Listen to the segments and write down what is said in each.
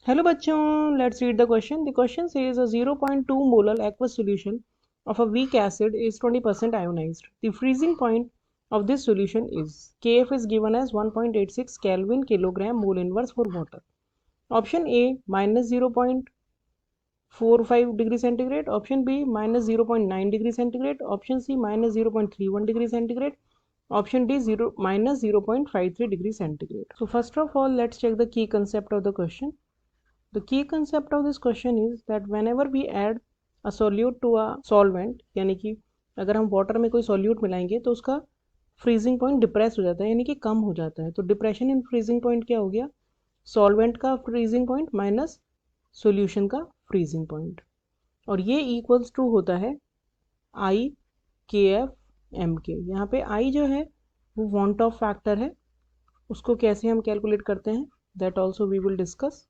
Hello बच्चों, let's read the question. The question says a 0.2 molar aqueous solution of a weak acid is 20% ionized. The freezing point of this solution is Kf is given as 1.86 Kelvin kilogram mole inverse for water. Option A minus 0.45 degree centigrade, option B minus 0.9 degree centigrade, option C minus 0.31 degree centigrade, option D minus 0.53 degree centigrade. So first of all, let's check the key concept of the question. The key concept of this question is that whenever we add a solute to a solvent, यानी कि अगर हम water में कोई solute मिलाएंगे तो उसका freezing point depress हो जाता है, यानी कि कम हो जाता है. तो डिप्रेशन इन फ्रीजिंग पॉइंट क्या हो गया? सॉल्वेंट का फ्रीजिंग पॉइंट माइनस सॉल्यूशन का फ्रीजिंग पॉइंट, और ये इक्वल्स टू होता है आई के एफ एम के. यहाँ पे आई जो है वो वॉन्ट ऑफ फैक्टर है, उसको कैसे हम कैलकुलेट करते हैं that also we will discuss.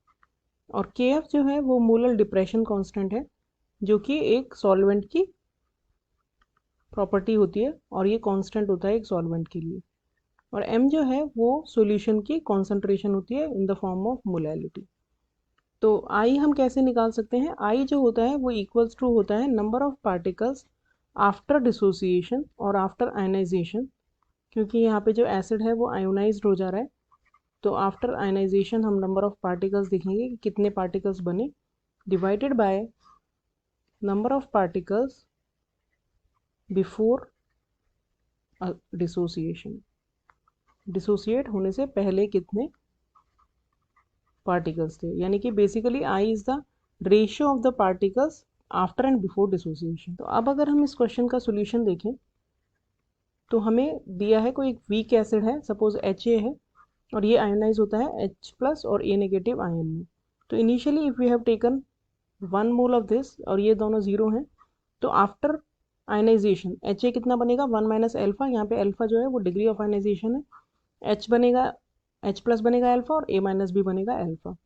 और के एफ जो है वो मोलर डिप्रेशन कांस्टेंट है, जो कि एक सॉल्वेंट की प्रॉपर्टी होती है और ये कांस्टेंट होता है एक सॉल्वेंट के लिए. और एम जो है वो सॉल्यूशन की कॉन्सेंट्रेशन होती है in the form of molality. तो आई हम कैसे निकाल सकते हैं? आई जो होता है वो इक्वल्स टू होता है number of particles after dissociation और आफ्टर आयनाइजेशन, क्योंकि यहाँ पे जो एसिड है वो आयोनाइज्ड हो जा रहा है. तो आफ्टर आयनाइजेशन हम नंबर ऑफ पार्टिकल्स देखेंगे कि कितने पार्टिकल्स बने, divided by number of particles before dissociation. Dissociate होने से पहले कितने पार्टिकल्स थे, यानी कि basically I is the ratio of the particles after and before dissociation. तो अब अगर हम इस क्वेश्चन का सोल्यूशन देखें तो हमें दिया है कोई एक वीक एसिड है, सपोज HA है, और ये आयोनाइज होता है H प्लस और A नेगेटिव आयन में. तो initially if we have taken 1 mole of this और ये दोनों जीरो हैं, तो आफ्टर आयनाइजेशन HA कितना बनेगा? 1 माइनस एल्फा. यहाँ पे एल्फा जो है वो डिग्री ऑफ आयनाइजेशन है. H बनेगा, H प्लस बनेगा एल्फा और A माइनस भी बनेगा एल्फा.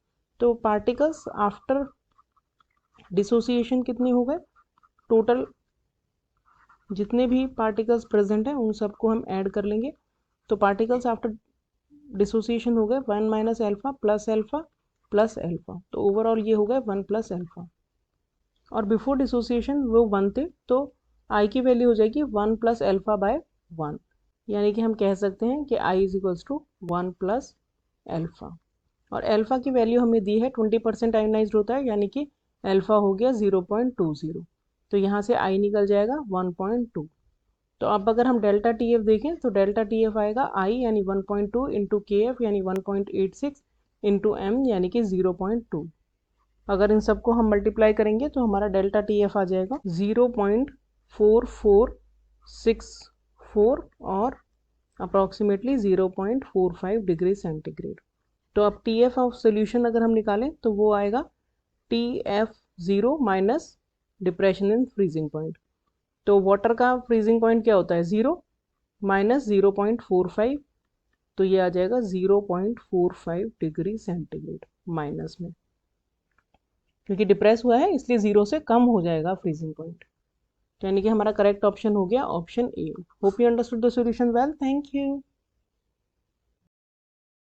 तो पार्टिकल्स आफ्टर डिसोसिएशन कितने हो गए? टोटल जितने भी पार्टिकल्स प्रेजेंट हैं उन सबको हम ऐड कर लेंगे. तो पार्टिकल्स आफ्टर डिसोसिएशन हो गए 1 minus alpha plus alpha plus alpha. तो ओवरऑल ये हो गए 1 प्लस एल्फा. और बिफोर डिसोसिएशन वो 1 थे, तो आई की वैल्यू हो जाएगी 1 प्लस एल्फा बाय 1, यानी कि हम कह सकते हैं कि I is equals to 1 plus alpha. और एल्फा की वैल्यू हमें दी है 20% आयोनाइज्ड होता है, यानी कि एल्फा हो गया 0.20. तो यहाँ से आई निकल जाएगा 1.2. तो अब अगर हम डेल्टा टी एफ देखें तो डेल्टा टी एफ आएगा आई यानी 1.2 इंटू के एफ यानी 1.86 इंटू एम यानी कि 0.2. अगर इन सबको हम मल्टीप्लाई करेंगे तो हमारा डेल्टा टी एफ आ जाएगा 0.4464 और अप्रॉक्सीमेटली 0.45 डिग्री सेंटीग्रेड. तो अब टी एफ ऑफ सोल्यूशन अगर हम निकालें तो वो आएगा TF0 minus depression in freezing point. तो वाटर का फ्रीजिंग पॉइंट क्या होता है? 0 माइनस 0.45, तो ये आ जाएगा 0.45 डिग्री सेंटीग्रेड माइनस में, क्योंकि डिप्रेस हुआ है इसलिए 0 से कम हो जाएगा फ्रीजिंग पॉइंट. यानी कि हमारा करेक्ट ऑप्शन हो गया option A. Hope you understood the solution well. Thank you.